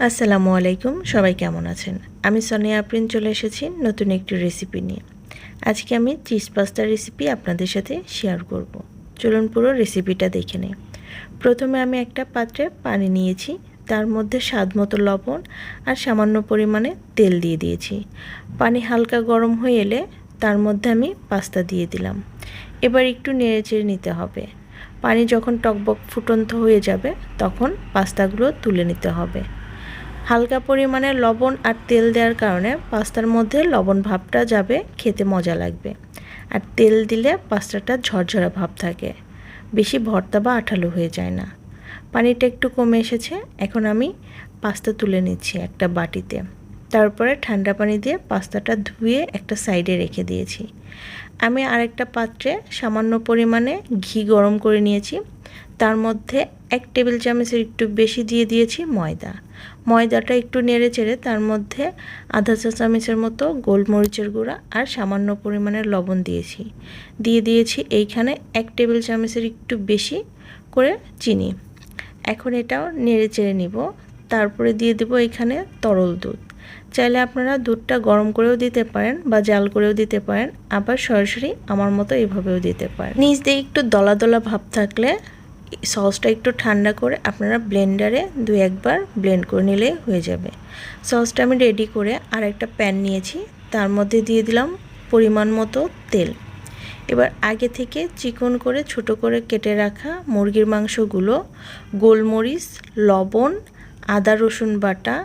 আসসালামু আলাইকুম, সবাই কেমন আছেন? আমি সোনিয়া আফরিন চলে এসেছি নতুন একটি রেসিপি নিয়ে। আজকে আমি চিজ পাস্তার রেসিপি আপনাদের সাথে শেয়ার করব। চলুন পুরো রেসিপিটা দেখে নিই। প্রথমে আমি একটা পাত্রে পানি নিয়েছি, তার মধ্যে স্বাদমতো লবণ আর সামান্য পরিমাণে তেল দিয়ে দিয়েছি। পানি হালকা গরম হয়ে এলে তার মধ্যে আমি পাস্তা দিয়ে দিলাম। এবার একটু নেড়েচেড়ে নিতে হবে। পানি যখন টকবক ফুটন্ত হয়ে যাবে তখন পাস্তাগুলো তুলে নিতে হবে। হালকা পরিমাণে লবণ আর তেল দেওয়ার কারণে পাস্তার মধ্যে লবণ ভাবটা যাবে, খেতে মজা লাগবে। আর তেল দিলে পাস্তাটা ঝরঝরা ভাব থাকে, বেশি ভর্তা বা আঠালো হয়ে যায় না। পানিটা একটু কমে এসেছে, এখন আমি পাস্তা তুলে নিচ্ছি একটা বাটিতে। তারপরে ঠান্ডা পানি দিয়ে পাস্তাটা ধুয়ে একটা সাইডে রেখে দিয়েছি। আমি আরেকটা পাত্রে সামান্য পরিমাণে ঘি গরম করে নিয়েছি। তার মধ্যে 1 টেবিল চামচের একটু বেশি দিয়ে দিয়েছি ময়দাটা একটু নেড়ে চেড়ে তার মধ্যে আধা চা চামচের মতো গোলমরিচের গুঁড়া আর সামান্য পরিমাণে লবণ দিয়ে দিয়েছি এইখানে 1 টেবিল চামচের একটু বেশি করে চিনি। এখন এটাও নেড়ে চেড়ে নিব। তারপরে দিয়ে দেব এখানে তরল দুধ। চাইলে আপনারা দুধটা গরম করেও দিতে পারেন বা জাল করেও দিতে পারেন, আবার সরাসরি আমার মতো এভাবেও দিতে পারেন। নিচ দিয়ে একটু দলা দলা ভাব থাকলে সসটা একটু ঠান্ডা করে আপনারা ব্লেন্ডারে 2-1 বার ব্লেন্ড করে নিলে হয়ে যাবে। সসটা আমি রেডি করে আর একটা প্যান নিয়েছি, তার মধ্যে দিয়ে দিলাম পরিমাণ মতো তেল। এবার আগে থেকে চিকন করে ছোট করে কেটে রাখা মুরগির মাংসগুলো গোলমরিচ, লবণ, আদা রসুন বাটা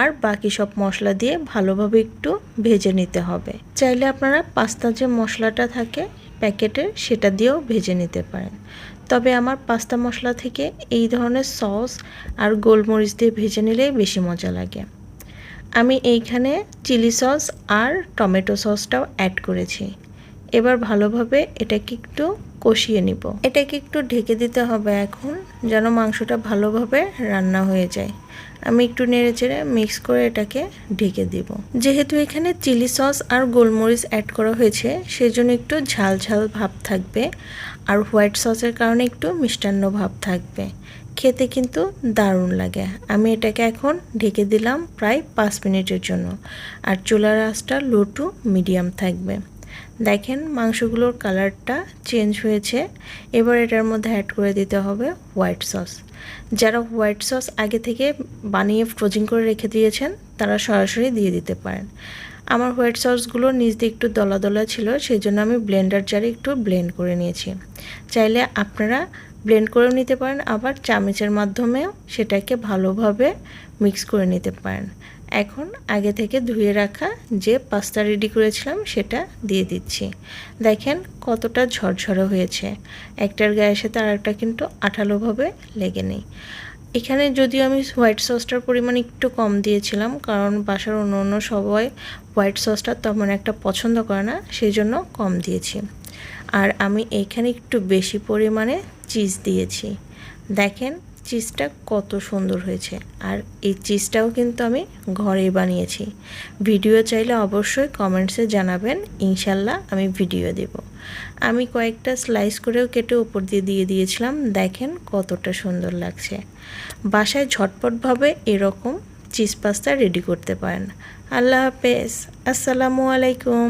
আর বাকি সব মশলা দিয়ে ভালোভাবে একটু ভেজে নিতে হবে। চাইলে আপনারা পাস্তার যে মশলাটা থাকে প্যাকেটের সেটা দিয়েও ভেজে নিতে পারেন, তবে আমার পাস্তা মশলা থেকে এই ধরনের সস আর গোলমরিচ দিয়ে ভেজে নিলেই বেশি মজা লাগে। আমি এইখানে চিলি সস আর টমেটো সসটাও অ্যাড করেছি। এবার ভালোভাবে এটাকে একটু কষিয়ে নিব। এটাকে একটু ঢেকে দিতে হবে এখন, যেন মাংসটা ভালোভাবে রান্না হয়ে যায়। আমি একটু নেড়েচেড়ে মিক্স করে এটাকে ঢেকে দিব। যেহেতু এখানে চিলি সস আর গোলমরিচ অ্যাড করা হয়েছে সেজন্য একটু ঝাল ঝাল ভাব থাকবে, আর হোয়াইট সসের কারণে একটু মিষ্টান্ন ভাব থাকবে। খেতে কিন্তু দারুণ লাগে। আমি এটাকে এখন ঢেকে দিলাম প্রায় 5 মিনিটের জন্য, আর চুলার আঁচটা লো টু মিডিয়াম থাকবে। দেখেন মাংসগুলোর কালারটা চেঞ্জ হয়েছে। এবার এটার মধ্যে অ্যাড করে দিতে হবে হোয়াইট সস। যারা হোয়াইট সস আগে থেকে বানিয়ে ফ্রোজিং করে রেখে দিয়েছেন তারা সরাসরি দিয়ে দিতে পারেন। আমার হোয়াইট সসগুলো নিচ দিয়ে একটু দলা দলা ছিল, সেই জন্য আমি ব্লেন্ডার জারে একটু ব্লেন্ড করে নিয়েছি। চাইলে আপনারা ব্লেন্ড করেও নিতে পারেন, আবার চামচের মাধ্যমেও সেটাকে ভালোভাবে মিক্স করে নিতে পারেন। এখন আগে থেকে ধুয়ে রাখা যে পাস্তা রেডি করেছিলাম সেটা দিয়ে দিচ্ছি। দেখেন কতটা ঝরঝরে হয়েছে, একটার গায়ের সাথে আরেকটা কিন্তু আঠালোভাবে লেগে নেই। এখানে যদিও আমি হোয়াইট সসটার পরিমাণ একটু কম দিয়েছিলাম, কারণ বাসার অন্য সবাই হোয়াইট সসটা তেমন একটা পছন্দ করে না, সেই জন্য কম দিয়েছি। আর আমি এইখানে একটু বেশি পরিমাণে চিজ দিয়েছি। দেখেন চিজটা কত সুন্দর হয়েছে, আর এই চিজটাও কিন্তু আমি ঘরেই বানিয়েছি। ভিডিও চাইলে অবশ্যই কমেন্টসে জানাবেন, ইনশাল্লাহ আমি ভিডিও দেব। আমি কয়েকটা স্লাইস করেও কেটে উপর দিয়ে দিয়েছিলাম। দেখেন কতটা সুন্দর লাগছে। বাসায় ঝটপটভাবে এরকম চিজ পাস্তা রেডি করতে পারেন। আল্লাহ হাফেজ, আসসালামু আলাইকুম।